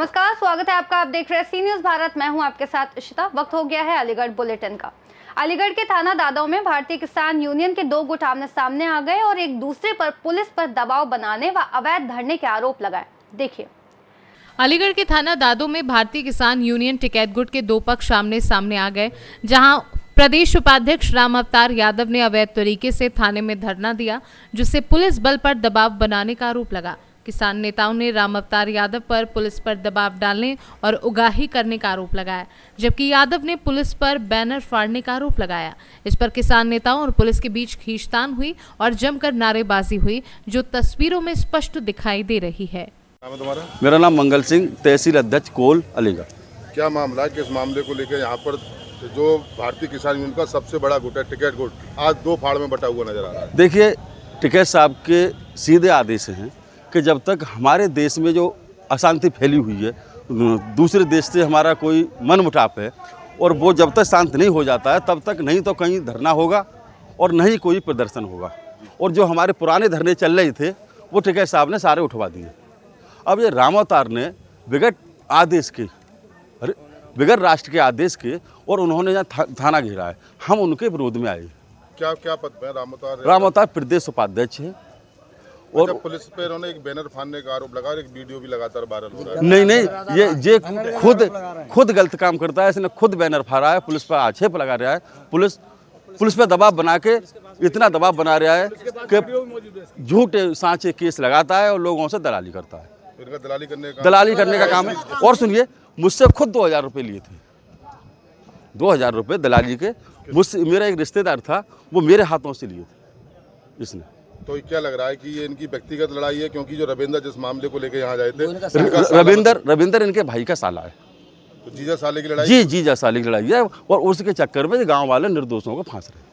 नमस्कार, स्वागत है आपका। आप देख रहे हैं सी न्यूज़ भारत। मैं हूं आपके साथ इशिता। वक्त हो गया है अलीगढ़ बुलेटिन का। अलीगढ़ के थाना दादों में भारतीय किसान यूनियन के दो गुट आमने सामने आ गए और एक दूसरे पर पुलिस पर दबाव बनाने व अवैध धरने के आरोप लगाए। देखिए, अलीगढ़ के थाना दादों में भारतीय किसान यूनियन टिकैत गुट के दो पक्ष आमने सामने आ गए, जहां प्रदेश उपाध्यक्ष राम अवतार यादव ने अवैध तरीके से थाने में धरना दिया, जिससे पुलिस बल पर दबाव बनाने का आरोप लगा। किसान नेताओं ने राम अवतार यादव पर पुलिस पर दबाव डालने और उगाही करने का आरोप लगाया, जबकि यादव ने पुलिस पर बैनर फाड़ने का आरोप लगाया। इस पर किसान नेताओं और पुलिस के बीच खींचतान हुई और जमकर नारेबाजी हुई, जो तस्वीरों में स्पष्ट दिखाई दे रही है। नाम है तुम्हारा? मेरा नाम मंगल सिंह, तहसील अध्यक्ष कोल, अलीगढ़। क्या मामला है? किस मामले को लेकर यहाँ पर जो भारतीय किसान यूनियन का सबसे बड़ा गुट है टिकैत गुट, आज दो फाड़ में बटा हुआ नजर आ रहा है? देखिए, टिकैत साहब के सीधे आदेश हैं कि जब तक हमारे देश में जो अशांति फैली हुई है, दूसरे देश से हमारा कोई मनमुटाव है, और वो जब तक शांत नहीं हो जाता है तब तक नहीं तो कहीं धरना होगा और नहीं कोई प्रदर्शन होगा। और जो हमारे पुराने धरने चल रहे थे वो टिकैत साहब ने सारे उठवा दिए। अब ये राम अवतार ने बगैर आदेश के, बगैर राष्ट्र के आदेश के, और उन्होंने यहाँ थाना घेरा है। हम उनके विरोध में आए। क्या क्या पद पे राम अवतार? राम अवतार प्रदेश उपाध्यक्ष है। और पुलिस पे इन्होंने एक बैनर फाड़ने का आरोप लगा और एक वीडियो भी लगातार वायरल हो रहा है। नहीं, ये खुद गलत काम करता है। इसने खुद बैनर फाड़ा है, पुलिस पर आक्षेप लगा रहा है। पुलिस पर दबाव बना के इतना दबाव बना रहा है कि झूठे सांचे केस लगाता है और लोगों से दलाली करता है। इनका दलाली करने का काम है। और सुनिए, मुझसे खुद 2000 रुपये लिए थे। 2000 रुपये दलाली के मुझसे, मेरा एक रिश्तेदार था, वो मेरे हाथों से लिए थे इसने। तो क्या लग रहा है कि ये इनकी व्यक्तिगत लड़ाई है? क्योंकि जो रविंद्र जिस मामले को लेकर यहाँ जाए थे, रविंद्र इनके भाई का साला है। तो जीजा साले की लड़ाई? जी, जीजा साले की लड़ाई है, और उसके चक्कर में गांव वाले निर्दोषों को फांस रहे हैं।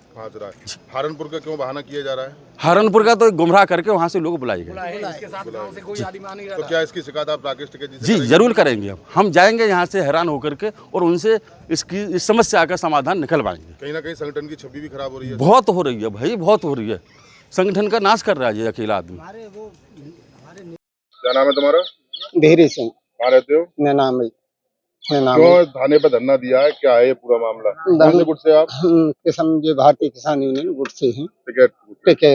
हारनपुर का क्यों बहाना किया जा रहा है? हारनपुर का तो गुमराह करके वहाँ से लोग बुलाए गए। तो क्या इसकी शिकायत आप राकेश टिकैत जी से जी जरूर करेंगे। हम जाएंगे यहाँ से हैरान होकर के, और उनसे इस समस्या का समाधान निकलवाएंगे। कहीं ना कहीं संगठन की छवि भी खराब हो रही है। बहुत हो रही है भाई, बहुत हो रही है। संगठन का नाश कर रहा है ये अकेला आदमी। क्या नाम है तुम्हारा? धीरे सिंह। कहाँ रहते हो? मैं नाम है। क्यों थाने पर धरना दिया है? क्या है ये पूरा मामला? कौन से गुट से आप? किसान, जो भारतीय किसान यूनियन गुट से हैं। टिकैत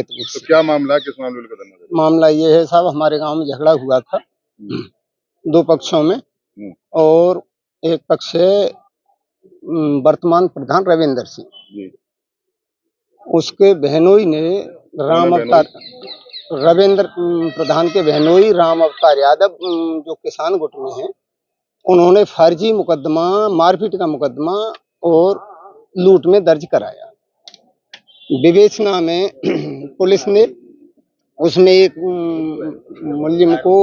गुट। से। तो क्या मामला है? किस मामले का धरना? मामला ये है साहब, हमारे गांव में झगड़ा हुआ था दो पक्षों में, और एक पक्ष है वर्तमान प्रधान रविंद्र सिंह, उसके बहनोई ने राम अवतार, रविंद्र प्रधान के बहनोई राम अवतार यादव जो किसान गुट में है, उन्होंने फर्जी मुकदमा, मारपीट का मुकदमा और लूट में दर्ज कराया। विवेचना में पुलिस ने उसमें एक मुलजिम को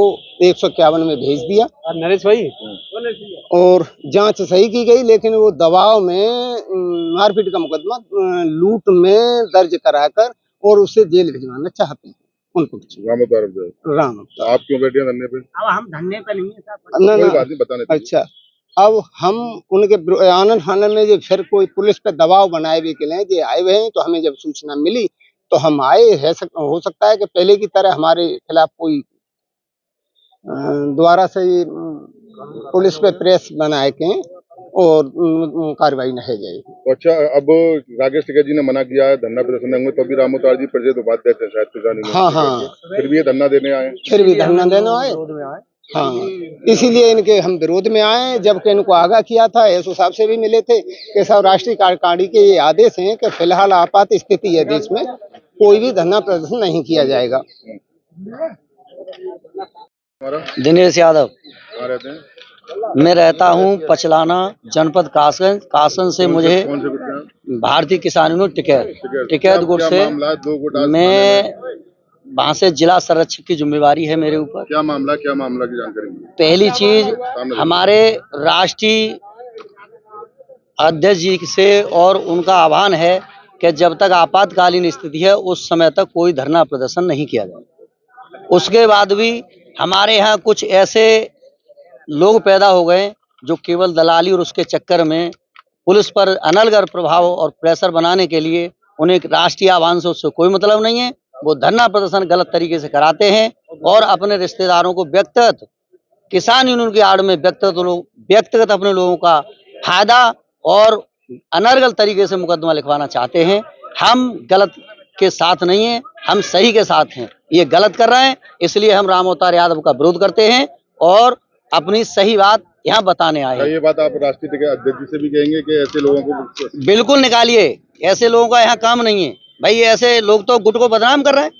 151 में भेज दिया, नरेश भाई, और जांच सही की गई, लेकिन वो दबाव में मारपीट का मुकदमा लूट में दर्ज कराकर और उसे जेल भिजवाना चाहते हैं उनको। राम आप क्यों बैठे धरने पे? अब हम धरने पे नहीं है। अच्छा, अब हम उनके आनंद फानन में जो फिर कोई पुलिस पे दबाव बनाए भी के लिए जो आए हुए हैं, तो हमें जब सूचना मिली तो हम आए है। हो सकता है कि पहले की तरह हमारे खिलाफ कोई द्वारा से पुलिस पे प्रेस बनाए के और कार्रवाई न हो जाएगी। तो अच्छा, अब राकेश टिकैत जी ने मना किया है धरना प्रदर्शन देंगे, तो अभी राम अवतार जी प्रदेश उपाध्यक्ष है शायद किसान यूनियन। हाँ, फिर भी ये धरना देने आए? फिर भी धरना देने आए। हाँ, इसीलिए इनके हम विरोध में आए, जबकि इनको आगाह किया था, एसओ साहब से भी मिले थे कि सब राष्ट्रीय कार्यकारिणी के ये आदेश हैं कि फिलहाल आपात स्थिति है देश में, कोई भी धरना प्रदर्शन नहीं किया जाएगा। दिनेश यादव। कहाँ रहते हैं? मैं रहता हूँ पचलाना, जनपद कासन से। मुझे भारतीय किसान यूनियन टिकैत गुट से, मैं वहाँ से जिला संरक्षक की जिम्मेवारी है मेरे ऊपर। क्या मामला की जानकारी? पहली चीज, हमारे राष्ट्रीय अध्यक्ष जी से और उनका आह्वान है कि जब तक आपातकालीन स्थिति है उस समय तक कोई धरना प्रदर्शन नहीं किया जाए। उसके बाद भी हमारे यहाँ कुछ ऐसे लोग पैदा हो गए जो केवल दलाली और उसके चक्कर में पुलिस पर अनलगर प्रभाव और प्रेशर बनाने के लिए, उन्हें राष्ट्रीय आह्वान से उससे कोई मतलब नहीं है। वो धरना प्रदर्शन गलत तरीके से कराते हैं और अपने रिश्तेदारों को व्यक्तिगत किसान यूनियन की आड़ में व्यक्तिगत अपने लोगों का फायदा और अनर्गल तरीके से मुकदमा लिखवाना चाहते हैं। हम गलत के साथ नहीं हैं, हम सही के साथ हैं। ये गलत कर रहे हैं, इसलिए हम राम अवतार यादव का विरोध करते हैं और अपनी सही बात यहाँ बताने आए हैं। ये बात आप राष्ट्रीय अध्यक्ष जी से भी कहेंगे कि ऐसे लोगों को बिल्कुल निकालिए, ऐसे लोगों का यहाँ काम नहीं है भाई। ऐसे लोग तो गुट को बदनाम कर रहे हैं,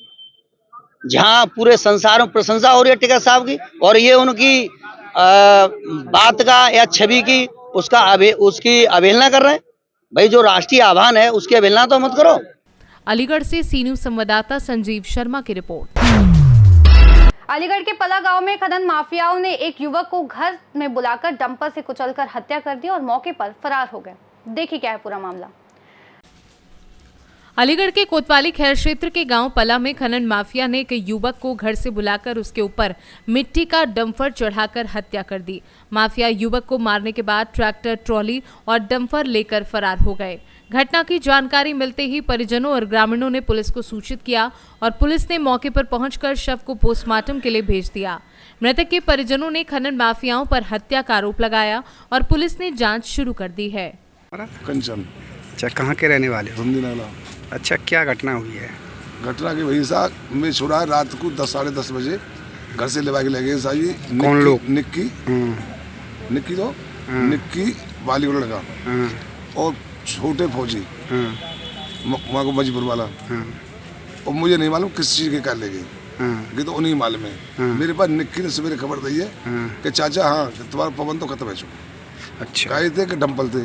जहाँ पूरे संसार में प्रशंसा हो रही है टिकैत साहब की, और ये उनकी बात का या छवि की उसकी अवहेलना कर रहे हैं। भाई जो राष्ट्रीय आह्वान है उसकी अवहेलना तो मत करो। अलीगढ़ से सी न्यूज़ संवाददाता संजीव शर्मा की रिपोर्ट। अलीगढ़ के पला गांव में खनन माफियाओं ने एक युवक को घर में बुलाकर डंपर से कुचलकर हत्या कर दी और मौके पर फरार हो गए। देखिए क्या है पूरा मामला। अलीगढ़ के कोतवाली खैर क्षेत्र के गांव पला में खनन माफिया ने एक युवक को घर से बुलाकर उसके ऊपर मिट्टी का डंपर चढ़ाकर हत्या कर दी। माफिया युवक को मारने के बाद ट्रैक्टर, ट्रॉली और डंपर लेकर फरार हो गए। घटना की जानकारी मिलते ही परिजनों और ग्रामीणों ने पुलिस को सूचित किया और पुलिस ने मौके पर पहुंचकर शव को पोस्टमार्टम के लिए भेज दिया। मृतक के परिजनों ने खनन माफियाओं पर हत्या का आरोप लगाया और पुलिस ने जांच शुरू कर दी है। कंचन। अच्छा, कहाँ के रहने वाले हो? धुंधी नाला। अच्छा, क्या घटना हुई है? घटना की वही साहब मैं छुड़ा रात को 10 साढ़े 10 बजे घर से लेवा के लगे साहब। कौन लोग? निक्की तो निक्की वाली को लड़का और छोटे फौजी वहाँ को मजबूर वाला। और मुझे नहीं मालूम किस चीज़ के कर ले गई, ये तो उन्हीं मालूम है। मेरे पास निक्की ने सवेरे खबर दी है कि चाचा हाँ तुम्हारा पवन तो खत्म है चुका। अच्छा, कहे थे कि डंपल थे,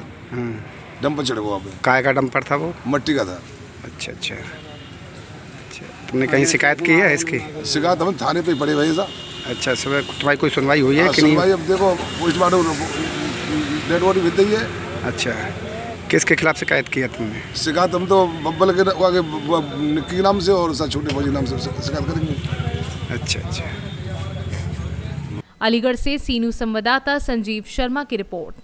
डंपर चढ़ वहाँ पे। काय का डंपर था वो? मट्टी का था। अच्छा अच्छा अच्छा, तुमने कहीं शिकायत की है इसकी? शिकायत हम थाने पे पड़े भाई साहब। अच्छा, सुबह तुम्हारी कोई सुनवाई हुई है कि नहीं? सुनवाई अब देखो पोस्टमार्टम डेड बॉडी भेज दी है। अच्छा, किसके खिलाफ शिकायत की है तुमने? शिकायत हम तो बब्बल के आगे निक्की नाम से और छोटे फौजी नाम से शिकायत करेंगे। अच्छा अच्छा। अलीगढ़ से सी न्यूज़ संवाददाता संजीव शर्मा की रिपोर्ट।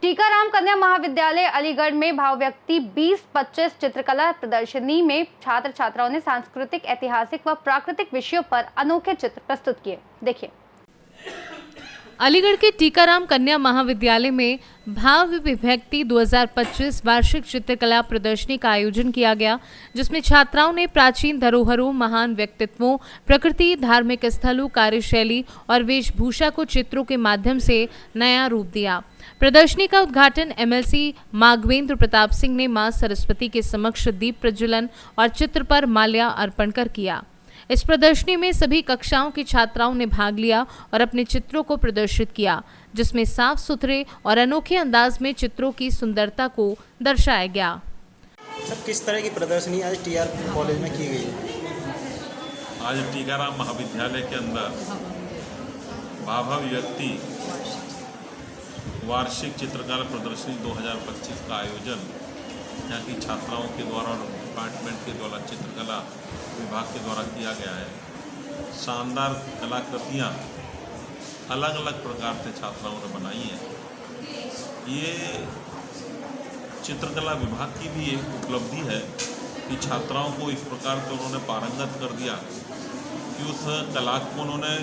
टीकाराम कन्या महाविद्यालय अलीगढ़ में भाव व्यक्ति 20-25 चित्रकला प्रदर्शनी में छात्र छात्राओं ने सांस्कृतिक, ऐतिहासिक व प्राकृतिक विषयों पर अनोखे चित्र प्रस्तुत किए। देखिए। अलीगढ़ के टीकाराम कन्या महाविद्यालय में भाव विभक्ति 2025 वार्षिक चित्रकला प्रदर्शनी का आयोजन किया गया, जिसमें छात्राओं ने प्राचीन धरोहरों, महान व्यक्तित्वों, प्रकृति, धार्मिक स्थलों, कार्यशैली और वेशभूषा को चित्रों के माध्यम से नया रूप दिया। प्रदर्शनी का उद्घाटन एमएलसी माघवेंद्र प्रताप सिंह ने मां सरस्वती के समक्ष दीप प्रज्वलन और चित्र पर माल्या अर्पण कर किया। इस प्रदर्शनी में सभी कक्षाओं की छात्राओं ने भाग लिया और अपने चित्रों को प्रदर्शित किया, जिसमें साफ सुथरे और अनोखे अंदाज में चित्रों की सुंदरता को दर्शाया गया। सर, किस तरह की प्रदर्शनी आज टीआर कॉलेज में की गई है? आज टीकाराम महाविद्यालय के अंदर भाव व्यक्ति वार्षिक चित्रकला प्रदर्शनी 2025 का आयोजन यहाँ की छात्राओं के द्वारा और डिपार्टमेंट के द्वारा चित्रकला विभाग के द्वारा किया गया है। शानदार कलाकृतियाँ अलग अलग प्रकार से छात्राओं ने बनाई हैं। ये चित्रकला विभाग की भी एक उपलब्धि है कि छात्राओं को इस प्रकार से उन्होंने पारंगत कर दिया कि उस कला को उन्होंने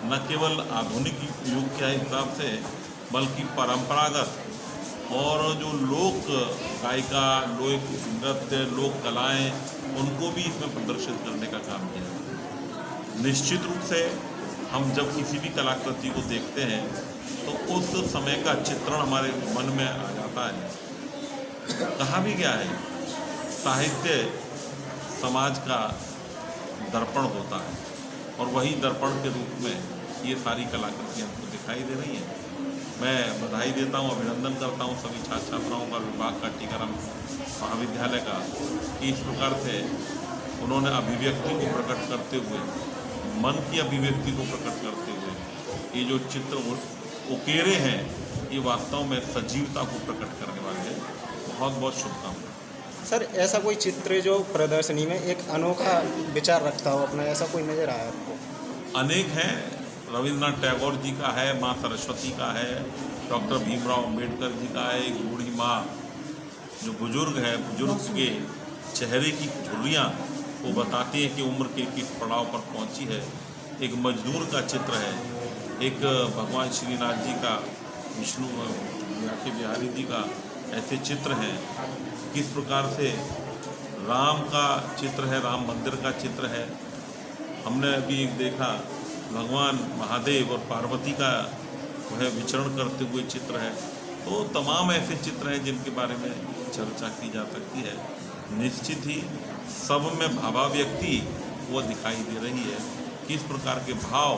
न केवल आधुनिक युग के हिसाब से बल्कि परंपरागत और जो लोक गायिका, लोक नृत्य, लोक कलाएँ उनको भी इसमें प्रदर्शित करने का काम किया। निश्चित रूप से हम जब किसी भी कलाकृति को देखते हैं तो उस समय का चित्रण हमारे मन में आ जाता है। कहा भी गया है, साहित्य समाज का दर्पण होता है और वही दर्पण के रूप में ये सारी कलाकृतियाँ हमको दिखाई दे रही हैं। मैं बधाई देता हूँ, अभिनंदन करता हूँ सभी छात्र छात्राओं का, विभाग का, टीकाराम महाविद्यालय का, कि इस प्रकार से उन्होंने अभिव्यक्ति को प्रकट करते हुए, मन की अभिव्यक्ति को प्रकट करते हुए ये जो चित्र उकेरे हैं ये वास्तव में सजीवता को प्रकट करने वाले हैं। बहुत बहुत शुभकामनाएं। सर, ऐसा कोई चित्र जो प्रदर्शनी में एक अनोखा विचार रखता हो अपना, ऐसा कोई नज़र आया आपको? अनेक हैं। रविंद्रनाथ टैगोर जी का है, माँ सरस्वती का है, डॉक्टर भीमराव अम्बेडकर जी का है, एक बूढ़ी माँ जो बुजुर्ग है, बुजुर्ग के चेहरे की झुर्रियाँ वो बताती हैं कि उम्र के किस पड़ाव पर पहुँची है। एक मजदूर का चित्र है, एक भगवान श्रीनाथ जी का, विष्णु के बिहारी जी का ऐसे चित्र हैं। किस प्रकार से राम का चित्र है, राम मंदिर का चित्र है। हमने अभी एक देखा भगवान महादेव और पार्वती का वह विचरण करते हुए चित्र है। तो तमाम ऐसे चित्र हैं जिनके बारे में चर्चा की जा सकती है। निश्चित ही सब में भावाव्यक्ति वो दिखाई दे रही है। किस प्रकार के भाव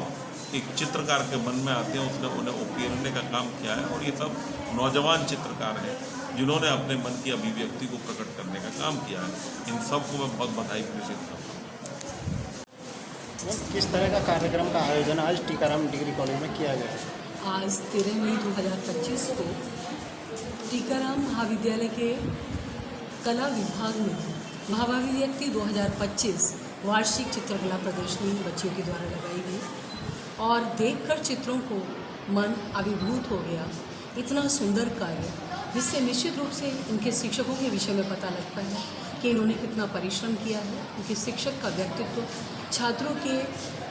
एक चित्रकार के मन में आते हैं, उसने उन्हें उकेरने का काम किया है। और ये सब नौजवान चित्रकार हैं जिन्होंने अपने मन की अभिव्यक्ति को प्रकट करने का काम किया है। इन सबको मैं बहुत बधाई प्रेषित करता हूँ। किस तरह का कार्यक्रम का आयोजन आज टीकाराम डिग्री कॉलेज में किया गया? आज 13 मई 2025 को टीकाराम महाविद्यालय के कला विभाग में भावाभिव्यक्ति 2025 वार्षिक चित्रकला प्रदर्शनी बच्चियों के द्वारा लगाई गई और देखकर चित्रों को मन अभिभूत हो गया। इतना सुंदर कार्य, जिससे निश्चित रूप से इनके शिक्षकों के विषय में पता लगता है कि इन्होंने कितना परिश्रम किया है। उनके शिक्षक का व्यक्तित्व छात्रों के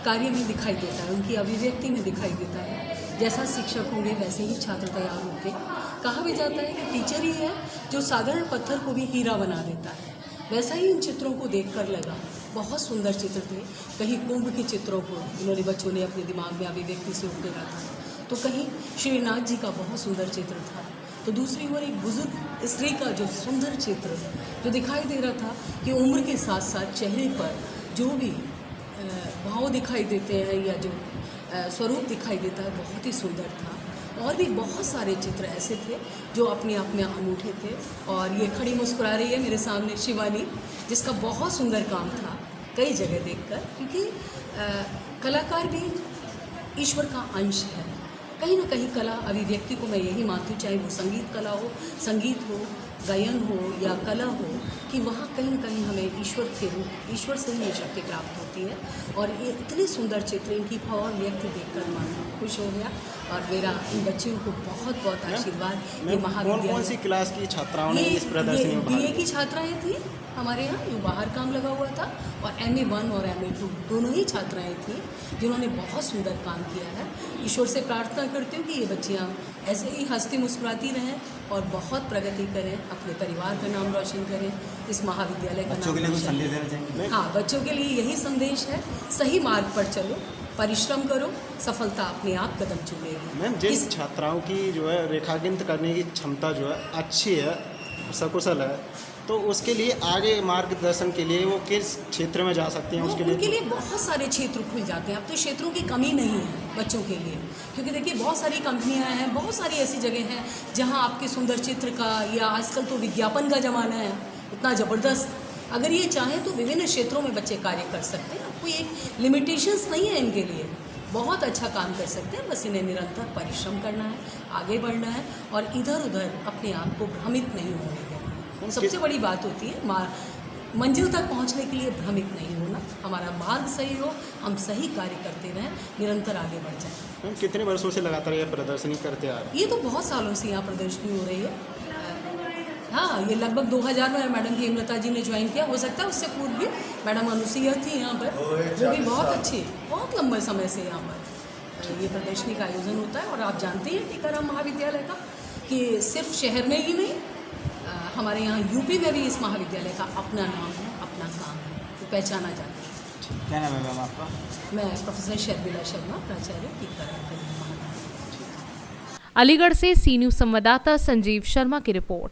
कार्य में दिखाई देता है, उनकी अभिव्यक्ति में दिखाई देता है। जैसा शिक्षक होंगे वैसे ही छात्र तैयार होते हैं। कहा भी जाता है कि टीचर ही है जो साधारण पत्थर को भी हीरा बना देता है। वैसा ही इन चित्रों को देखकर लगा। बहुत सुंदर चित्र थे। कहीं कुंभ के चित्रों को इन्होंने बच्चों ने अपने दिमाग में अभिव्यक्ति से उकेरा था, तो कहीं श्रीनाथ जी का बहुत सुंदर चित्र था, तो दूसरी ओर एक बुजुर्ग स्त्री का जो सुंदर चित्र जो दिखाई दे रहा था कि उम्र के साथ साथ चेहरे पर जो भी भाव दिखाई देते हैं या जो स्वरूप दिखाई देता है, बहुत ही सुंदर था। और भी बहुत सारे चित्र ऐसे थे जो अपने आप में अनूठे थे। और ये खड़ी मुस्कुरा रही है मेरे सामने शिवानी, जिसका बहुत सुंदर काम था कई जगह देखकर, क्योंकि कलाकार भी ईश्वर का अंश है। कहीं ना कहीं कला अभिव्यक्ति को मैं यही मानती हूँ, चाहे वो संगीत कला हो, संगीत हो, गायन हो या कला हो, कि वहाँ कहीं ना कहीं हमें ईश्वर के रूप, ईश्वर से ही ये शक्ति प्राप्त होती है। और ये इतने सुंदर चित्र, इनकी भावाभिव्यक्ति देखकर मन खुश हो गया। और मेरा इन बच्चियों को बहुत बहुत आशीर्वाद। ये महाविद्यालय कौन सी क्लास की छात्राओं ने इस प्रदर्शनी में भाग लिया? BA की छात्राएँ थी हमारे यहाँ, जो बाहर काम लगा हुआ था, और MA 1 और MA 2 दोनों ही छात्राएँ थीं जिन्होंने बहुत सुंदर काम किया है। ईश्वर से प्रार्थना करती हूँ कि ये बच्चियाँ ऐसे ही हंसती मुस्कुराती रहें और बहुत प्रगति करें, अपने परिवार का नाम रोशन करें, इस महाविद्यालय का नाम रोशन करें। हाँ, बच्चों के लिए यही संदेश है, सही मार्ग पर चलो, परिश्रम करो, सफलता अपने आप कदम चूमेगी। मैम, जिन छात्राओं की जो है रेखांकित करने की क्षमता जो है अच्छी है, सकुशल है, तो उसके लिए आगे मार्गदर्शन के लिए वो किस क्षेत्र में जा सकते हैं? उसके लिए उनके लिए बहुत सारे क्षेत्र खुल जाते हैं। अब तो क्षेत्रों की कमी नहीं है बच्चों के लिए, क्योंकि देखिए बहुत सारी कंपनियां हैं, बहुत सारी ऐसी जगह हैं जहां आपके सुंदर चित्र का, या आजकल तो विज्ञापन का ज़माना है इतना ज़बरदस्त, अगर ये चाहें तो विभिन्न क्षेत्रों में बच्चे कार्य कर सकते हैं। कोई एक लिमिटेशंस नहीं है इनके लिए, बहुत अच्छा काम कर सकते हैं। बस इन्हें निरंतर परिश्रम करना है, आगे बढ़ना है और इधर उधर अपने आप को भ्रमित नहीं होने देना है। सबसे बड़ी बात होती है मंजिल तक पहुंचने के लिए भ्रमित नहीं होना। हमारा मार्ग सही हो, हम सही कार्य करते रहें, निरंतर आगे बढ़ जाएं। कितने वर्षों से लगातार ये प्रदर्शनी करते आ रहे हैं? ये तो बहुत सालों से यहाँ प्रदर्शनी हो रही है। हाँ, ये लगभग 2000 में मैडम की हेमलता जी ने ज्वाइन किया, हो सकता है उससे पूर्व भी मैडम अनुसुईया थी यहाँ पर, वो भी बहुत अच्छी, बहुत लंबे समय से यहाँ पर ये प्रदर्शनी का आयोजन होता है। और आप जानते हैं टीकाराम महाविद्यालय का कि सिर्फ शहर में ही नहीं, हमारे यहाँ यूपी में भी इस महाविद्यालय का अपना नाम है, अपना काम है, तो पहचाना जाता है। क्या नाम है मैम आपका? मैं प्रोफेसर शर्मिला शर्मा, प्राचार्य टीकाराम महाविद्यालय। अलीगढ़ से सी न्यूज़ संवाददाता संजीव शर्मा की रिपोर्ट।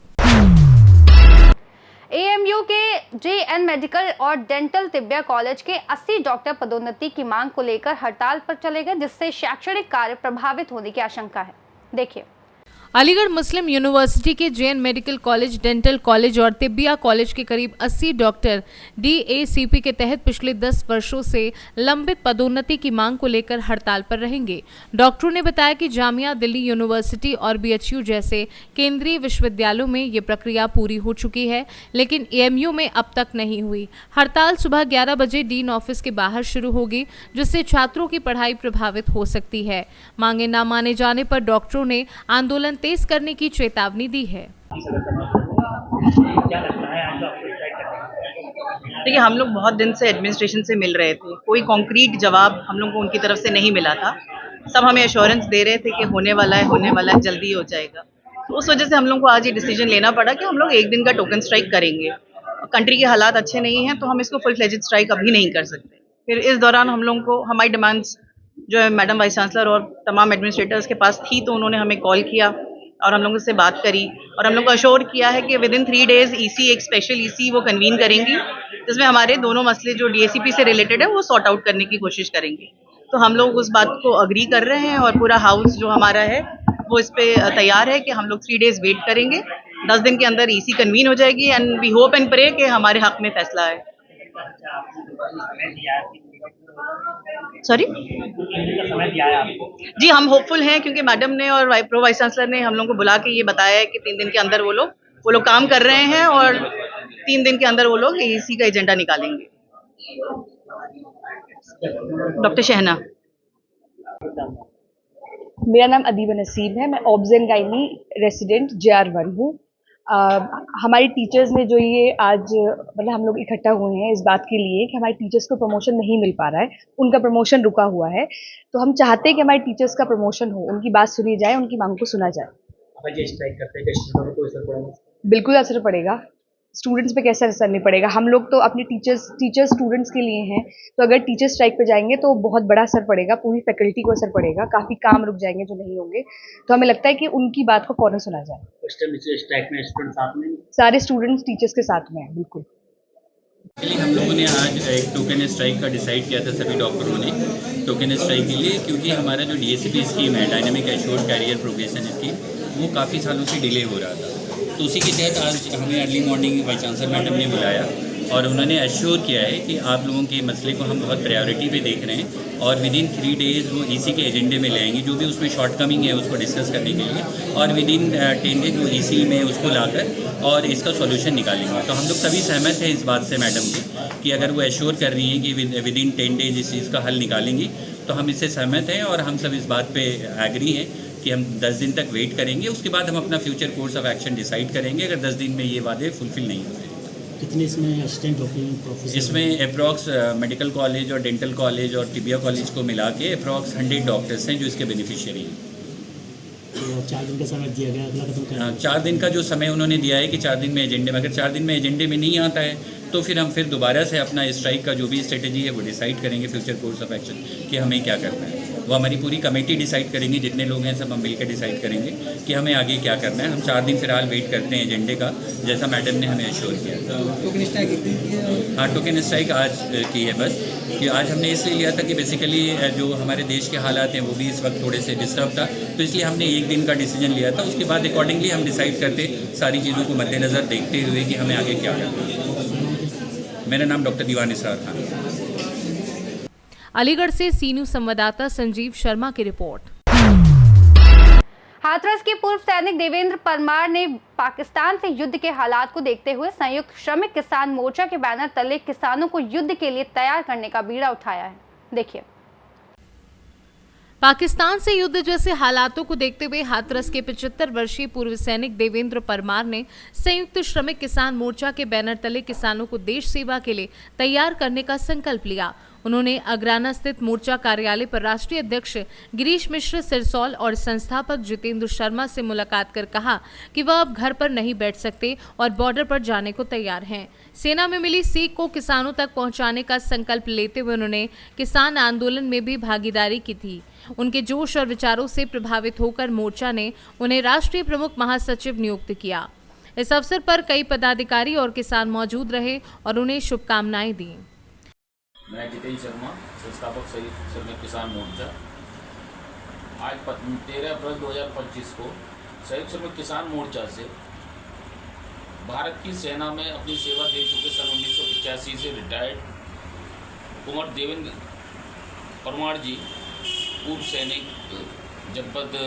AMU के JN मेडिकल और डेंटल तिब्बिया कॉलेज के 80 डॉक्टर पदोन्नति की मांग को लेकर हड़ताल पर चले गए, जिससे शैक्षणिक कार्य प्रभावित होने की आशंका है। देखिए, अलीगढ़ मुस्लिम यूनिवर्सिटी के JN medical college, dental college और तिब्बिया कॉलेज के करीब 80 डॉक्टर DACP के तहत पिछले 10 वर्षों से लंबित पदोन्नति की मांग को लेकर हड़ताल पर रहेंगे। डॉक्टरों ने बताया कि जामिया दिल्ली यूनिवर्सिटी और BHU जैसे केंद्रीय विश्वविद्यालयों में ये प्रक्रिया पूरी हो चुकी है, लेकिन AMU में अब तक नहीं हुई। हड़ताल सुबह 11 बजे डीन ऑफिस के बाहर शुरू होगी, जिससे छात्रों की पढ़ाई प्रभावित हो सकती है। मांगे न माने जाने पर डॉक्टरों ने आंदोलन तेज करने की चेतावनी दी है। देखिए, हम लोग बहुत दिन से एडमिनिस्ट्रेशन से मिल रहे थे, कोई कॉन्क्रीट जवाब हम लोग को उनकी तरफ से नहीं मिला था। सब हमें एश्योरेंस दे रहे थे कि होने वाला है, जल्दी हो जाएगा। तो उस वजह से हम लोग को आज ये डिसीजन लेना पड़ा कि हम लोग 1 दिन का टोकन स्ट्राइक करेंगे। कंट्री के हालात अच्छे नहीं हैं, तो हम इसको फुल फ्लेजेड स्ट्राइक अभी नहीं कर सकते। फिर इस दौरान हम लोगों को हमारी डिमांड्स जो है मैडम वाइस चांसलर और तमाम एडमिनिस्ट्रेटर्स के पास थी, तो उन्होंने हमें कॉल किया और हम लोगों से बात करी और हम लोग को अश्योर किया है कि विद इन 3 डेज ईसी, एक स्पेशल ईसी वो कन्वीन करेंगी, जिसमें हमारे दोनों मसले जो डीएसीपी से रिलेटेड है वो सॉर्ट आउट करने की कोशिश करेंगे। तो हम लोग उस बात को अग्री कर रहे हैं और पूरा हाउस जो हमारा है वो इस पे तैयार है कि हम लोग 3 डेज वेट करेंगे। 10 दिन के अंदर ईसी कन्वीन हो जाएगी and we hope and pray कि हमारे हक में फैसला है। सॉरी जी, हम होपफुल हैं क्योंकि मैडम ने और प्रो वाइस चांसलर ने हम लोगों को बुला के ये बताया है कि 3 दिन के अंदर वो लोग काम कर रहे हैं और 3 दिन के अंदर वो लोग ईसी का एजेंडा निकालेंगे। डॉक्टर शहना। मेरा नाम अदीबा नसीब है, मैं obs and gynae resident JR1 हूँ। हमारी टीचर्स ने जो ये आज मतलब हम लोग इकट्ठा हुए हैं इस बात के लिए कि हमारे टीचर्स को प्रमोशन नहीं मिल पा रहा है, उनका प्रमोशन रुका हुआ है, तो हम चाहते हैं कि हमारे टीचर्स का प्रमोशन हो, उनकी बात सुनी जाए, उनकी मांग को सुना जाए। ये स्ट्राइक करते हैं स्टूडेंट्स को असर पड़ेगा? बिल्कुल असर पड़ेगा। स्टूडेंट्स पे कैसे असर नहीं पड़ेगा? हम लोग तो अपने टीचर्स स्टूडेंट्स के लिए हैं, तो अगर टीचर्स स्ट्राइक पे जाएंगे तो बहुत बड़ा असर पड़ेगा, पूरी फैकल्टी को असर पड़ेगा, काफ़ी काम रुक जाएंगे जो नहीं होंगे। तो हमें लगता है कि उनकी बात को फौरन सुना जाए। स्ट्राइक में स्टूडेंट साथ में? सारे स्टूडेंट्स टीचर्स के साथ में हैं, बिल्कुल। हम लोगों ने आज एक टोकन स्ट्राइक का डिसाइड किया था सभी डॉक्टरों ने टोकन स्ट्राइक के लिए, क्योंकि हमारा जो DACP स्कीम है, dynamic assured career progression scheme, वो काफ़ी सालों से डिले हो रहा था। तो उसी के तहत आज हमें early morning vice chancellor madam ने बुलाया और उन्होंने एश्योर किया है कि आप लोगों के मसले को हम बहुत प्रायोरिटी पे देख रहे हैं और विद इन 3 डेज़ वो ईसी के एजेंडे में ले आएंगे, जो भी उसमें शॉर्ट कमिंग है उसको डिस्कस करने के लिए, और विद इन 10 डेज वो ईसी में उसको लाकर और इसका सॉल्यूशन निकालेंगे। तो हम लोग सभी सहमत हैं इस बात से मैडम की कि अगर वो एश्योर कर रही हैं कि विद इन 10 डेज इस चीज़ का हल निकालेंगी, तो हम इससे सहमत हैं और हम सब इस बात पर एग्री हैं कि हम 10 दिन तक वेट करेंगे, उसके बाद हम अपना future course of action decide करेंगे अगर 10 दिन में ये वादे फुलफिल नहीं हुए। कितने इसमें असिस्टेंट प्रोफेसर? इसमें अप्रॉक्स मेडिकल कॉलेज और डेंटल कॉलेज और तिबिया कॉलेज को मिला के अप्रॉक्स 100 डॉक्टर्स हैं जो इसके बेनिफिशियरी हैं। तो 4 दिन का समय दिया गया, अगला कदम क्या है? 4 दिन का जो समय उन्होंने दिया है कि 4 दिन में एजेंडे में, अगर 4 दिन में एजेंडे में नहीं आता है तो फिर हम दोबारा से अपना स्ट्राइक का जो भी स्ट्रेटेजी है वो डिसाइड करेंगे, फ्यूचर कोर्स ऑफ एक्शन, कि हमें क्या करना है। वो हमारी पूरी कमेटी डिसाइड करेंगी, जितने लोग हैं सब हम मिलकर डिसाइड करेंगे कि हमें आगे क्या करना है। हम 4 दिन फिलहाल वेट करते हैं एजेंडे का, जैसा मैडम ने हमें एश्योर किया। Token strike? हाँ, टोकन स्ट्राइक आज की है बस, कि आज हमने इसलिए लिया था कि बेसिकली जो हमारे देश के हालात हैं वो भी इस वक्त थोड़े से डिस्टर्ब था, तो इसलिए हमने 1 दिन का डिसीजन लिया था। उसके बाद अकॉर्डिंगली हम डिसाइड करते सारी चीज़ों को मद्देनज़र देखते हुए कि हमें आगे क्या करना है। मेरा नाम डॉक्टर दीवान इसरार खान। अलीगढ़ से सी न्यूज़ संवाददाता संजीव शर्मा की रिपोर्ट। हाथरस के पूर्व सैनिक देवेंद्र परमार ने पाकिस्तान से युद्ध के हालात को देखते हुए संयुक्त श्रमिक किसान मोर्चा के बैनर तले किसानों को युद्ध के लिए तैयार करने का बीड़ा उठाया है। देखिए। पाकिस्तान से युद्ध जैसे हालातों को देखते हुए हाथरस के 75 वर्षीय पूर्व सैनिक देवेंद्र परमार ने संयुक्त श्रमिक किसान मोर्चा के बैनर तले किसानों को देश सेवा के लिए तैयार करने का संकल्प लिया। उन्होंने अगराना स्थित मोर्चा कार्यालय पर राष्ट्रीय अध्यक्ष गिरीश मिश्र सिरसौल और संस्थापक जितेंद्र शर्मा से मुलाकात कर कहा कि वह अब घर पर नहीं बैठ सकते और बॉर्डर पर जाने को तैयार हैं। सेना में मिली सीख को किसानों तक पहुंचाने का संकल्प लेते हुए उन्होंने किसान आंदोलन में भी भागीदारी की थी। उनके जोश और विचारों से प्रभावित होकर मोर्चा ने उन्हें राष्ट्रीय प्रमुख महासचिव नियुक्त किया। इस अवसर पर कई पदाधिकारी और किसान मौजूद रहे और उन्हें शुभकामनाएं दी। मैं जितेंद्र शर्मा, संस्थापक संयुक्त श्रमिक किसान मोर्चा। आज 13 अप्रैल 2025 को संयुक्त श्रमिक किसान मोर्चा से भारत की सेना में अपनी सेवा दे चुके सन 1985 से रिटायर्ड कुंवर देवेंद्र परमार जी, पूर्व सैनिक, जनपद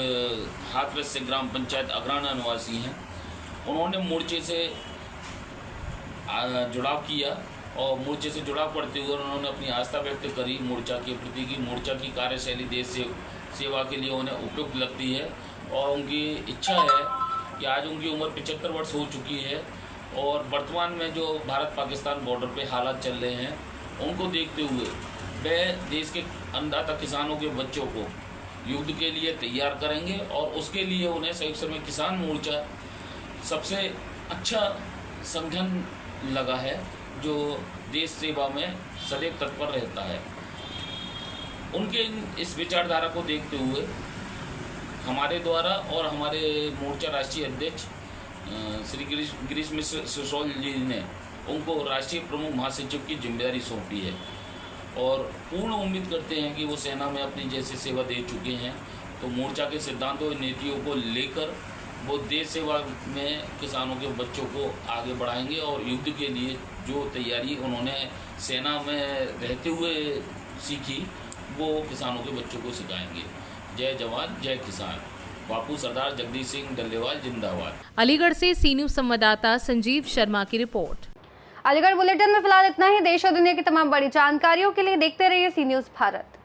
हाथरस से ग्राम पंचायत अगराना निवासी हैं। उन्होंने मोर्चे से जुड़ाव किया और मोर्चे से जुड़ाव करते हुए उन्होंने अपनी आस्था व्यक्त करी मोर्चा के प्रति कि मोर्चा की कार्यशैली देश से सेवा के लिए उन्हें उपयुक्त लगती है और उनकी इच्छा है कि आज उनकी उम्र 75 वर्ष हो चुकी है और वर्तमान में जो भारत पाकिस्तान बॉर्डर पे हालात चल रहे हैं उनको देखते हुए वे देश के अन्नदाता किसानों के बच्चों को युद्ध के लिए तैयार करेंगे और उसके लिए उन्हें संयुक्त श्रमिक किसान मोर्चा सबसे अच्छा संगठन लगा है जो देश सेवा में सदैव तत्पर रहता है। उनके इस विचारधारा को देखते हुए हमारे द्वारा और हमारे मोर्चा राष्ट्रीय अध्यक्ष श्री गिरीश मिश्र सिसोल जी ने उनको राष्ट्रीय प्रमुख महासचिव की जिम्मेदारी सौंपी है और पूर्ण उम्मीद करते हैं कि वो सेना में अपनी जैसी सेवा दे चुके हैं तो मोर्चा के सिद्धांतों और नीतियों को लेकर वो देश सेवा में किसानों के बच्चों को आगे बढ़ाएंगे और युद्ध के लिए जो तैयारी उन्होंने सेना में रहते हुए सीखी वो किसानों के बच्चों को सिखाएंगे। जय जवान जय किसान। बापू सरदार जगदीश सिंह डल्लेवाल जिंदाबाद। अलीगढ़ से सी न्यूज़ संवाददाता संजीव शर्मा की रिपोर्ट। अलीगढ़ बुलेटिन में फिलहाल इतना ही। देश और दुनिया की तमाम बड़ी जानकारियों के लिए देखते रहिए सी न्यूज़ भारत।